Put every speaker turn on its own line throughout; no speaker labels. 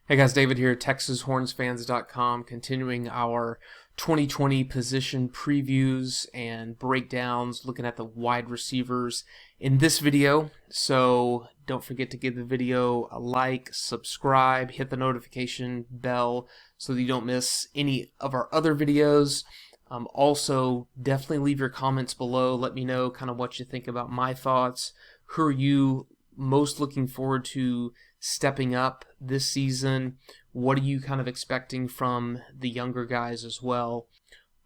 Hey guys, David here, TexasHornsFans.com, continuing our 2020 position previews and breakdowns, looking at the wide receivers in this video. So don't forget to give the video a like, subscribe, hit the notification bell so that you don't miss any of our other videos. Also, definitely leave your comments below. Let me know kind of what you think about my thoughts. Who are you most looking forward to stepping up this season? What are you kind of expecting from the younger guys as well?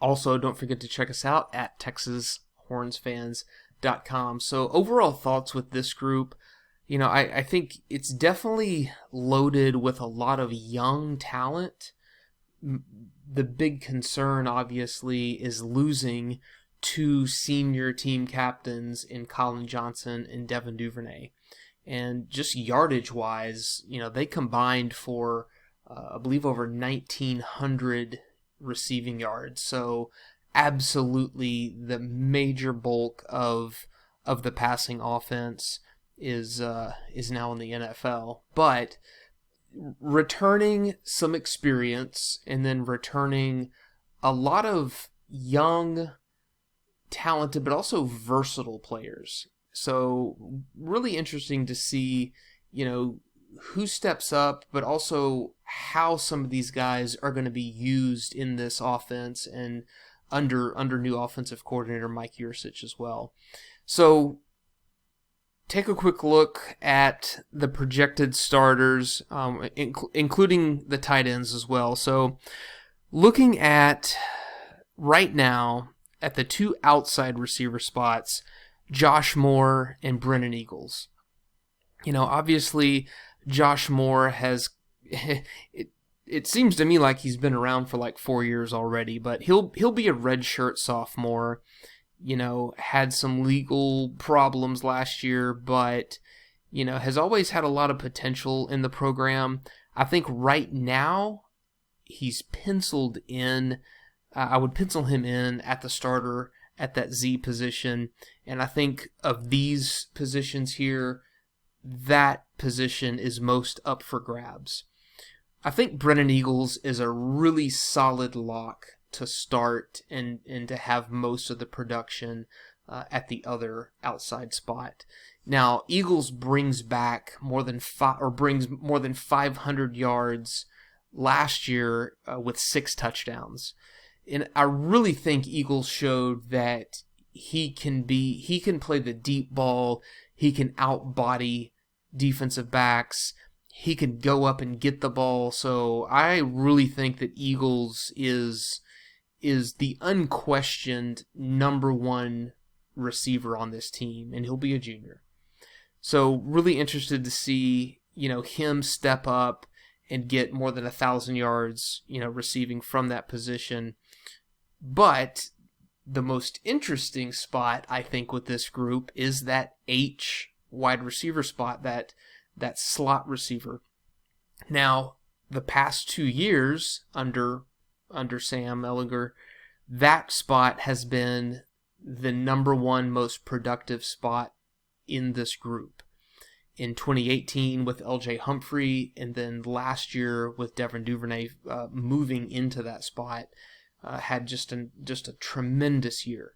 Also, don't forget to check us out at TexasHornsFans.com. So overall thoughts with this group, I think it's definitely loaded with a lot of young talent. The big concern, obviously, is losing two senior team captains in Colin Johnson and Devin Duvernay. And just yardage-wise, they combined for, I believe, over 1,900 receiving yards. So absolutely the major bulk of the passing offense is now in the NFL. But returning some experience and then returning a lot of young, talented, but also versatile players. So really interesting to see, who steps up, but also how some of these guys are going to be used in this offense and under new offensive coordinator Mike Yurcich as well. So take a quick look at the projected starters, including the tight ends as well. So looking at right now at the two outside receiver spots, Josh Moore and Brennan Eagles. Obviously, Josh Moore has, it seems to me like he's been around for like 4 years already, but he'll be a redshirt sophomore. Had some legal problems last year, but, has always had a lot of potential in the program. I think right now he's penciled in. I would pencil him in at the starter at that Z position. And I think of these positions here, that position is most up for grabs. I think Brennan Eagles is a really solid lock to start and to have most of the production at the other outside spot. Now, Eagles brings more than 500 yards last year with 6 touchdowns. And I really think Eagles showed that he can play the deep ball, he can outbody defensive backs, he can go up and get the ball. So I really think that Eagles is the unquestioned number one receiver on this team, and he'll be a junior. So really interested to see, him step up and get more than 1,000 yards, receiving from that position. But the most interesting spot, I think, with this group is that H wide receiver spot, that slot receiver. Now, the past 2 years under Sam Ehlinger, that spot has been the number one most productive spot in this group. In 2018 with L.J. Humphrey, and then last year with Devin Duvernay moving into that spot, had just a tremendous year.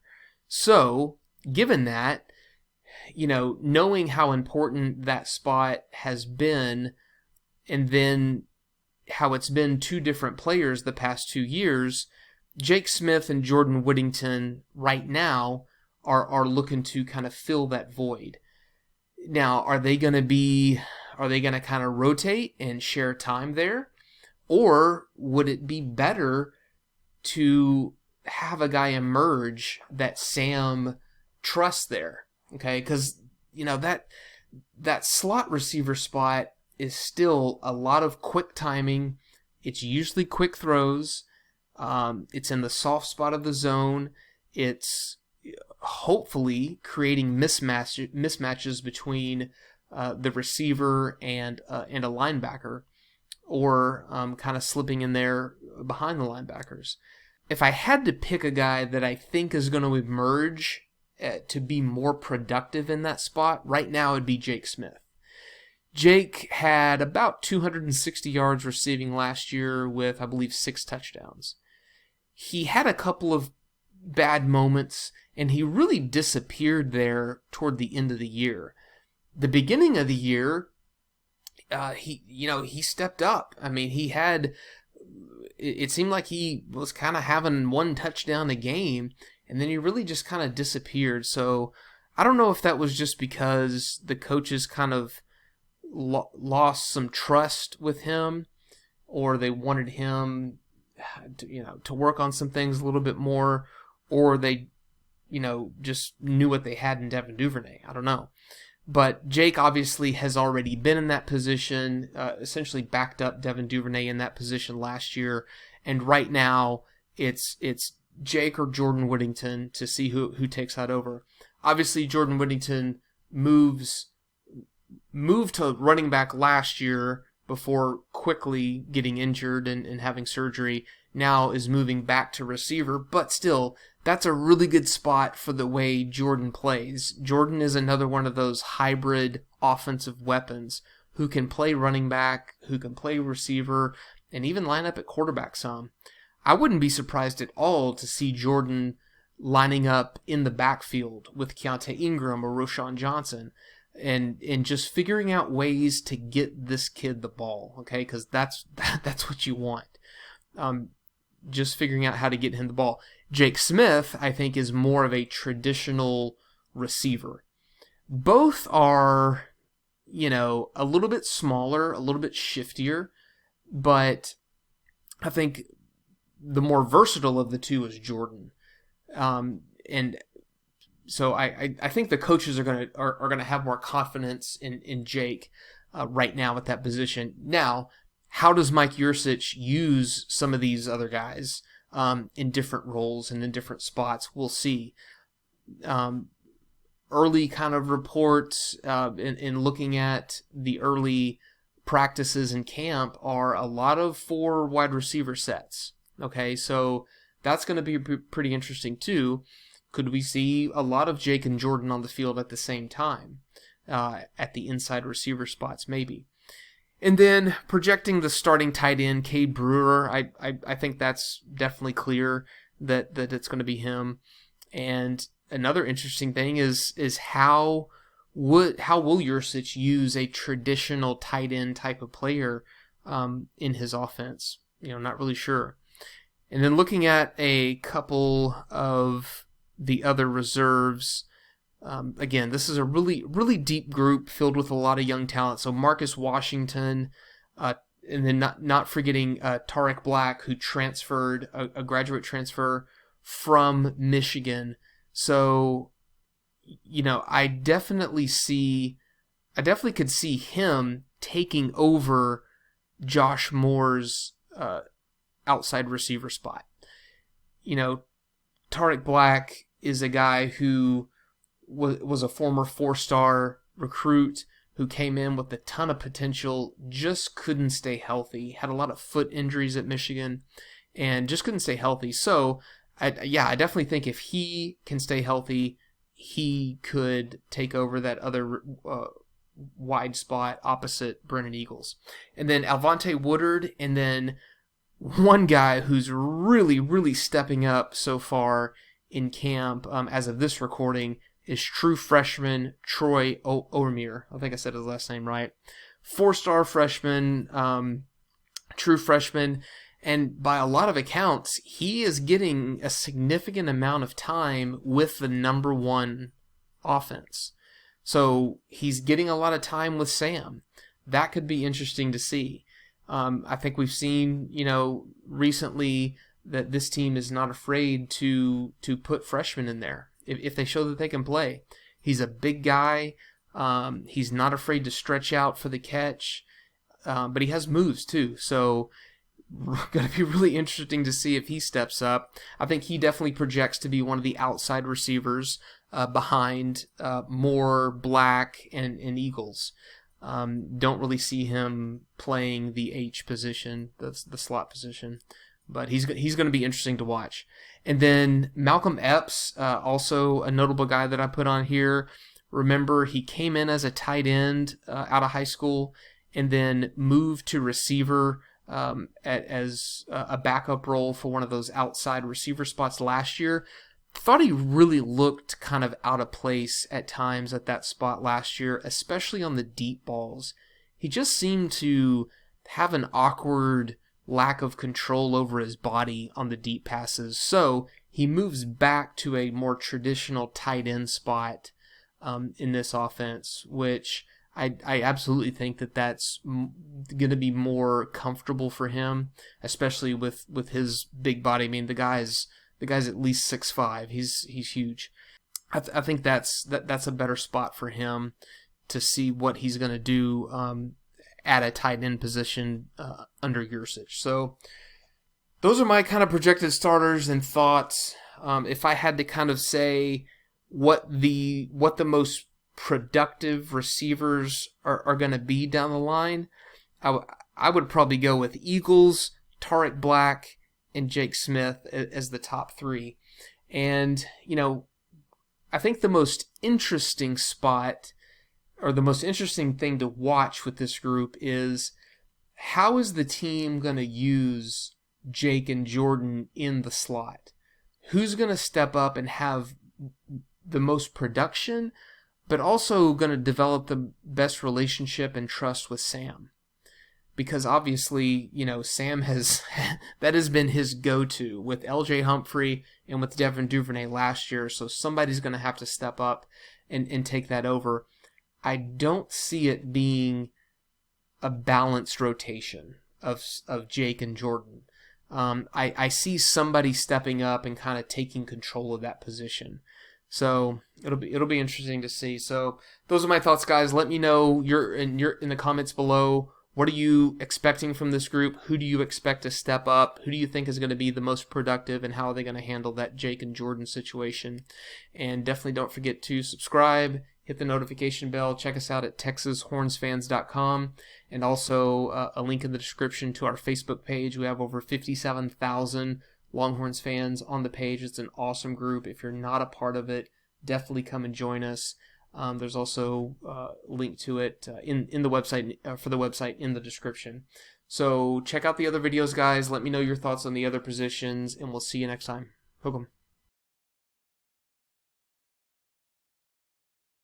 So, given that, knowing how important that spot has been, and then how it's been 2 different players the past 2 years, Jake Smith and Jordan Whittington right now are looking to kind of fill that void. Now, are they going to kind of rotate and share time there? Or would it be better to have a guy emerge that Sam trusts there? Okay, because that slot receiver spot is still a lot of quick timing. It's usually quick throws. It's in the soft spot of the zone. It's hopefully creating mismatches between the receiver and a linebacker, or kind of slipping in there behind the linebackers. If I had to pick a guy that I think is going to emerge to be more productive in that spot, right now it'd be Jake Smith. Jake had about 260 yards receiving last year with, I believe, 6 touchdowns. He had a couple of bad moments, and he really disappeared there toward the end of the year. The beginning of the year, he stepped up. I mean, it seemed like he was kind of having 1 touchdown a game, and then he really just kind of disappeared. So I don't know if that was just because the coaches kind of lost some trust with him, or they wanted him to work on some things a little bit more, or they just knew what they had in Devin Duvernay. I don't know. But Jake obviously has already been in that position, essentially backed up Devin Duvernay in that position last year, and right now it's Jake or Jordan Whittington to see who takes that over. Obviously, Jordan Whittington moved to running back last year before quickly getting injured and having surgery. Now is moving back to receiver, but still, that's a really good spot for the way Jordan plays. Jordan is another one of those hybrid offensive weapons who can play running back, who can play receiver, and even line up at quarterback some. I wouldn't be surprised at all to see Jordan lining up in the backfield with Keontae Ingram or Roschon Johnson, and just figuring out ways to get this kid the ball, okay? Because that's what you want. Just figuring out how to get him the ball. Jake Smith, I think, is more of a traditional receiver. Both are, a little bit smaller, a little bit shiftier, but I think the more versatile of the two is Jordan. And so I think the coaches are gonna have more confidence in Jake right now at that position. Now, how does Mike Yurcich use some of these other guys in different roles and in different spots? We'll see. Early kind of reports in looking at the early practices in camp are a lot of 4 wide receiver sets. Okay, so that's going to be pretty interesting too. Could we see a lot of Jake and Jordan on the field at the same time at the inside receiver spots maybe? And then projecting the starting tight end, Cade Brewer, I think that's definitely clear that it's going to be him. And another interesting thing is how will Yurcich use a traditional tight end type of player in his offense? Not really sure. And then looking at a couple of the other reserves. Again, this is a really, really deep group filled with a lot of young talent. So Marcus Washington, and then not forgetting Tarek Black, who transferred, a graduate transfer from Michigan. So, I definitely could see him taking over Josh Moore's outside receiver spot. Tarek Black is a guy who was a former 4-star recruit who came in with a ton of potential, just couldn't stay healthy, had a lot of foot injuries at Michigan, and just couldn't stay healthy. So, I definitely think if he can stay healthy, he could take over that other wide spot opposite Brennan Eagles. And then Alvonte Woodard, and then one guy who's really, really stepping up so far in camp as of this recording is true freshman Troy Overmeer. I think I said his last name right. 4-star freshman, true freshman, and by a lot of accounts, he is getting a significant amount of time with the number 1 offense. So he's getting a lot of time with Sam. That could be interesting to see. I think we've seen, recently that this team is not afraid to put freshmen in there if they show that they can play. He's a big guy. He's not afraid to stretch out for the catch, but he has moves too. So going to be really interesting to see if he steps up. I think he definitely projects to be one of the outside receivers behind Moore, Black, and Eagles. Don't really see him playing the H position, the slot position, but he's going to be interesting to watch. And then Malcolm Epps, also a notable guy that I put on here, Remember, he came in as a tight end out of high school and then moved to receiver as a backup role for one of those outside receiver spots last year. Thought he really looked kind of out of place at times at that spot last year, especially on the deep balls. He just seemed to have an awkward lack of control over his body on the deep passes. So he moves back to a more traditional tight end spot in this offense, which I absolutely think that's going to be more comfortable for him, especially with his big body. I mean, the guy's at least 6'5". He's huge. I think that's a better spot for him to see what he's going to do at a tight end position under Yursich. So those are my kind of projected starters and thoughts. If I had to kind of say what the most productive receivers are going to be down the line, I would probably go with Eagles, Tarek Black, and Jake Smith as the top three. And, I think the most interesting spot, or the most interesting thing to watch with this group, is how is the team going to use Jake and Jordan in the slot? Who's going to step up and have the most production, but also going to develop the best relationship and trust with Sam? Because obviously, Sam that has been his go-to with LJ Humphrey and with Devin Duvernay last year, so somebody's going to have to step up and take that over. I don't see it being a balanced rotation of Jake and Jordan. I see somebody stepping up and kind of taking control of that position. So it'll be interesting to see. So those are my thoughts, guys. Let me know in the comments below. What are you expecting from this group? Who do you expect to step up? Who do you think is going to be the most productive, and how are they going to handle that Jake and Jordan situation? And definitely don't forget to subscribe, hit the notification bell, check us out at TexasHornsFans.com, and also a link in the description to our Facebook page. We have over 57,000 Longhorns fans on the page. It's an awesome group. If you're not a part of it, definitely come and join us. There's also a link to it in the website for the website in the description. So check out the other videos, guys. Let me know your thoughts on the other positions, and we'll see you next time. Hook 'em.